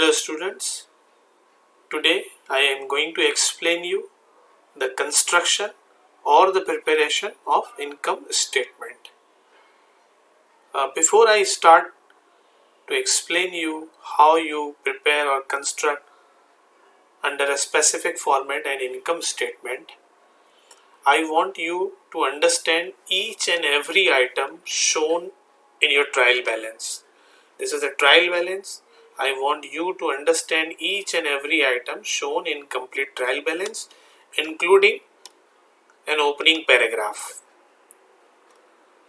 Hello students, today I am going to explain you the construction or the preparation of income statement. Before I start to explain you how you prepare or construct under a specific format an income statement, I want you to understand each and every item shown in your trial balance. This is a trial balance. I want you to understand each and every item shown in complete trial balance, including an opening paragraph.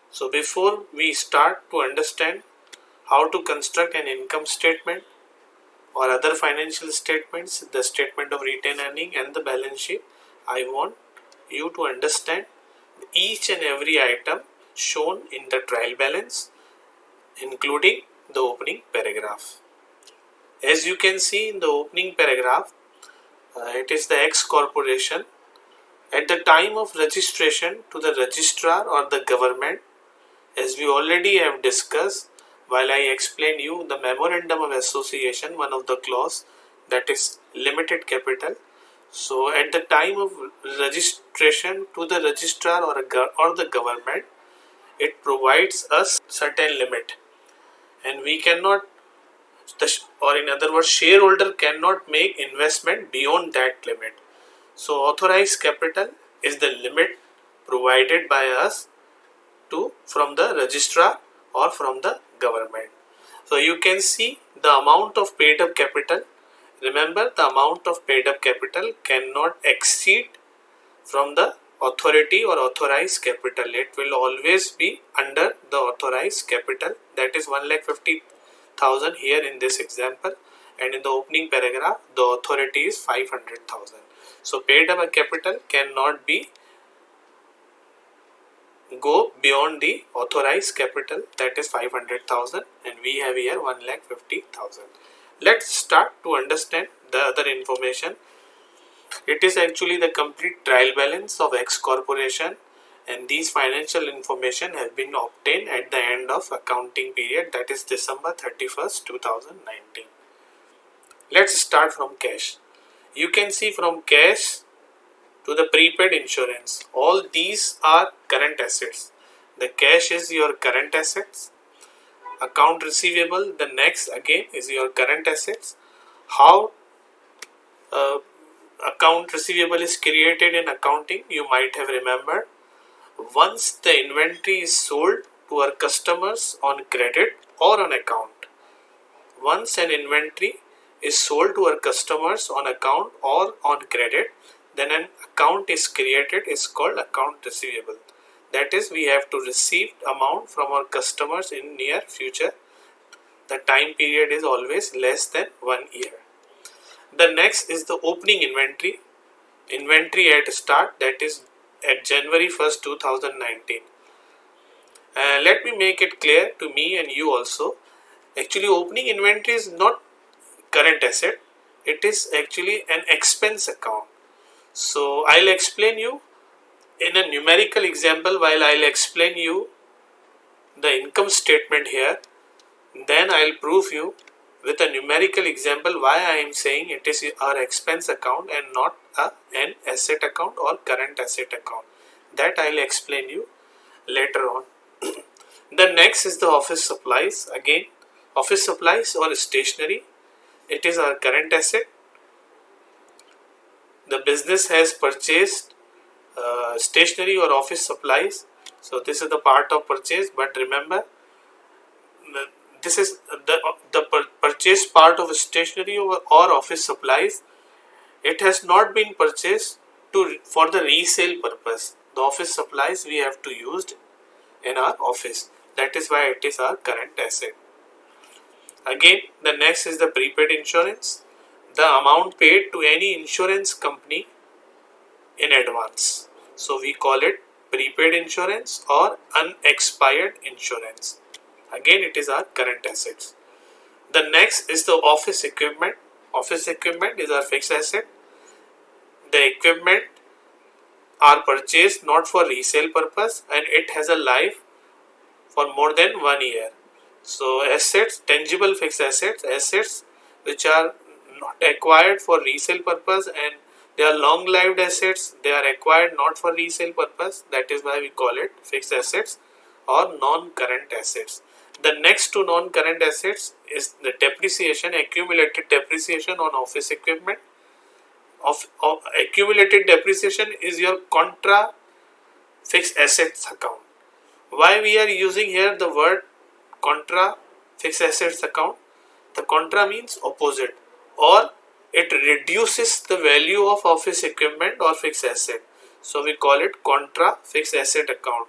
So before we start to understand how to construct an income statement or other financial statements, the statement of retained earning and the balance sheet, I want you to understand each and every item shown in the trial balance, including the opening paragraph. As you can see in the opening paragraph, it is the X corporation. At the time of registration to the registrar or the government, as we already have discussed while I explain you the memorandum of association, one of the clause that is limited capital. So at the time of registration to the registrar or the government, it provides us certain limit, and we cannot, or in other words, shareholder cannot make investment beyond that limit. So authorized capital is the limit provided by us from the registrar or from the government. So you can see the amount of paid up capital. Remember, the amount of paid up capital cannot exceed from the authority or authorized capital. It will always be under the authorized capital, that is 1,50,000 here in this example, and in the opening paragraph the authority is 500,000. So paid up capital cannot be go beyond the authorized capital, that is 500,000, and we have here 1,50,000. Let's start to understand the other information. It is actually the complete trial balance of X corporation, and these financial information have been obtained at the end of accounting period, that is December 31st, 2019. Let's start from cash. You can see from cash to the prepaid insurance, all these are current assets. The cash is your current assets. Account receivable, the next again is your current assets. How account receivable is created in accounting, you might have remembered. Once the inventory is sold to our customers on credit or on account, once an inventory is sold to our customers on account or on credit, then an account is created, is called account receivable. That is, we have to receive amount from our customers in near future. The time period is always less than 1 year. The next is the opening inventory. Inventory at start, that is at January 1st, 2019. Let me make it clear to me and you also. Actually, opening inventory is not current asset. It is actually an expense account. So I'll explain you in a numerical example while I'll explain you the income statement here. Then I'll prove you with a numerical example why I am saying it is our expense account and not an asset account or current asset account. That I'll explain you later on. The next is the office supplies. Again, office supplies or stationery, it is our current asset. The business has purchased stationery or office supplies, so this is the part of purchase. But remember, this is the purchase part of stationery or office supplies. It has not been purchased for the resale purpose. The office supplies we have to use in our office. That is why it is our current asset. Again, the next is the prepaid insurance. The amount paid to any insurance company in advance. So we call it prepaid insurance or unexpired insurance. Again, it is our current assets. The next is the office equipment. Office equipment is our fixed asset. The equipment are purchased not for resale purpose, and it has a life for more than 1 year. So assets, tangible fixed assets which are not acquired for resale purpose, and they are long lived assets. They are acquired not for resale purpose. That is why we call it fixed assets or non-current assets. The next to non-current assets is the depreciation, accumulated depreciation on office equipment. Of accumulated depreciation is your contra fixed assets account. Why we are using here the word contra fixed assets account? The contra means opposite, or it reduces the value of office equipment or fixed asset. So we call it contra fixed asset account.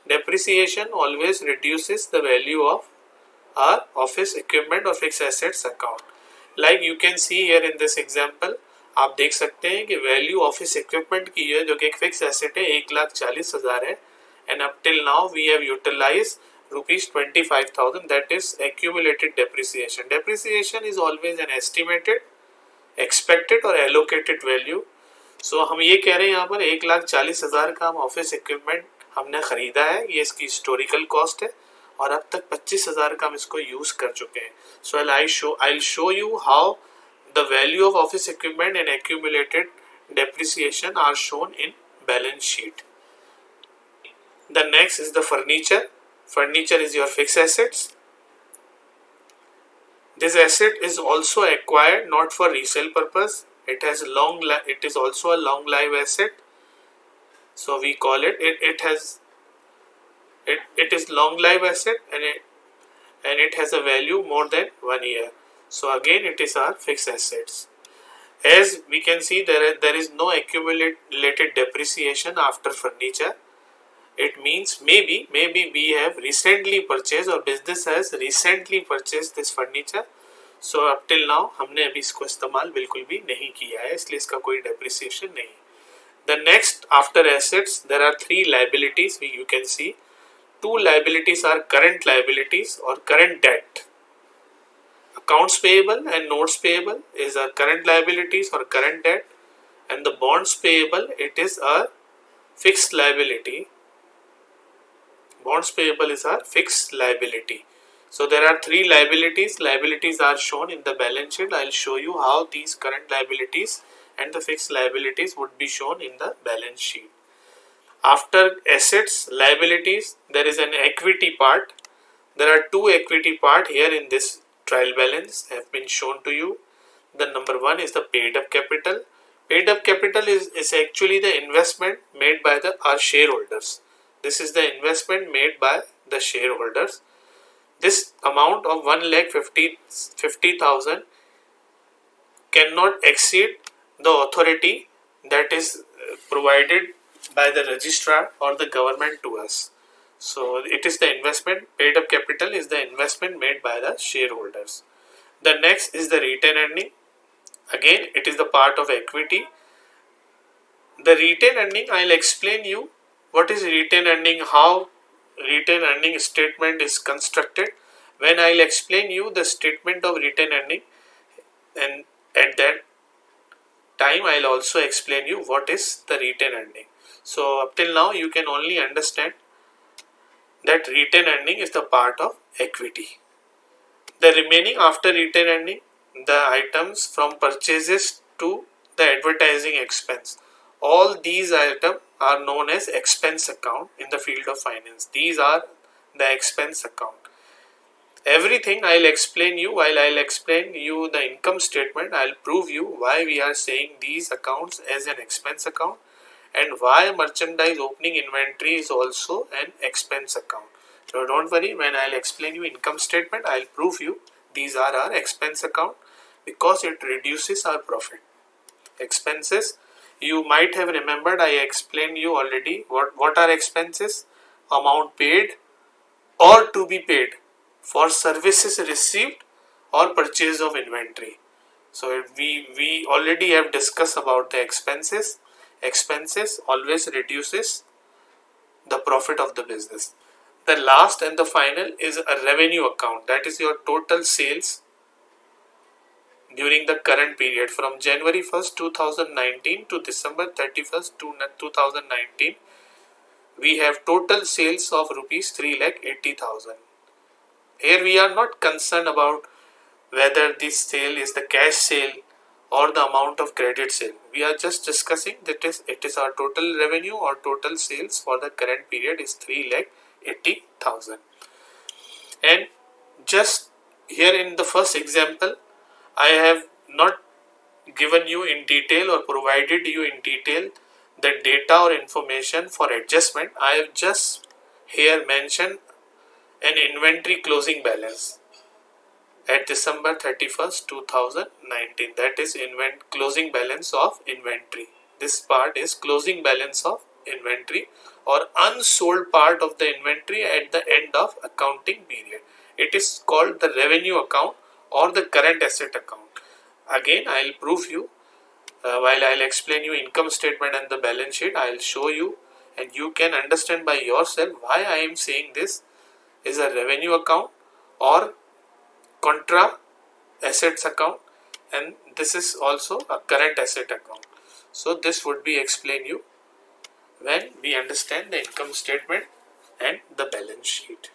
Depreciation always reduces the value of our office equipment or fixed assets account. Like you can see here in this example, आप देख सकते हैं कि value office equipment की है जो कि एक फिक्स एसेट है 1,40,000 है, and up till now we have utilized rupees 25,000, that is accumulated depreciation. Depreciation is always an estimated, expected or allocated value. So हम ये कह रहे हैं यहाँ पर 1,40,000 का हम ऑफिस इक्विपमेंट हमने खरीदा है, ये इसकी हिस्टोरिकल कॉस्ट है और अब तक 25,000 का हम इसको यूज कर चुके हैं. So I'll show you how the value of office equipment and accumulated depreciation are shown in balance sheet. The next is the furniture. Furniture is your fixed assets. This asset is also acquired not for resale purpose. It is also a long life asset. So we call it is long life asset, and it has a value more than 1 year. So again it is our fixed assets. As we can see, there is no accumulated depreciation after furniture. It means maybe we have recently purchased or business has recently purchased this furniture. So up till now हमने अभी इसको इस्तेमाल बिल्कुल भी नहीं किया है, इसलिए इसका कोई depreciation नहीं. The next after assets there are 3 liabilities. You can see 2 liabilities are current liabilities or current debt. Accounts payable and notes payable is our current liabilities or current debt, and the bonds payable, it is a fixed liability. Bonds payable is our fixed liability. So there are 3 liabilities. Liabilities are shown in the balance sheet. I'll show you how these current liabilities and the fixed liabilities would be shown in the balance sheet. After assets, liabilities, there is an equity part. There are 2 equity part here in this trial balance have been shown to you. The number 1 is the paid up capital. Paid up capital is actually the investment made by our shareholders. This is the investment made by the shareholders. This amount of 1,50,000 cannot exceed the authority that is provided by the registrar or the government to us. So it is the investment, paid up capital is the investment made by the shareholders. The next is the retained earning. Again, it is the part of equity. The retained earning, I'll explain you what is retained earning, how retained earning statement is constructed when I'll explain you the statement of retained earning, and at that time I'll also explain you what is the retained earning. So up till now you can only understand that retained earning is the part of equity. The remaining after retained earning, the items from purchases to the advertising expense, all these items are known as expense account in the field of finance. These are the expense account. Everything I'll explain you. While I'll explain you the income statement, I'll prove you why we are saying these accounts as an expense account and why merchandise opening inventory is also an expense account. So don't worry, when I'll explain you income statement, I'll prove you these are our expense account because it reduces our profit. Expenses, you might have remembered I explained you already what are expenses. Amount paid or to be paid for services received or purchase of inventory. So we already have discussed about the expenses. Expenses always reduces the profit of the business. The last and the final is a revenue account, that is your total sales during the current period from January 1st 2019 to December 31st 2019. We have total sales of rupees 3,80,000. Here we are not concerned about whether this sale is the cash sale or the amount of credit sale. We are just discussing that it is our total revenue or total sales for the current period is 3,80,000. And just here in the first example, I have not given you in detail or provided you in detail the data or information for adjustment. I have just here mentioned an inventory closing balance at December 31st 2019, that is closing balance of inventory. This part is closing balance of inventory or unsold part of the inventory at the end of accounting period. It is called the revenue account or the current asset account. Again, I will prove you while I will explain you income statement and the balance sheet. I will show you and you can understand by yourself why I am saying this is a revenue account or contra assets account, and this is also a current asset account. So this would be explain you when we understand the income statement and the balance sheet.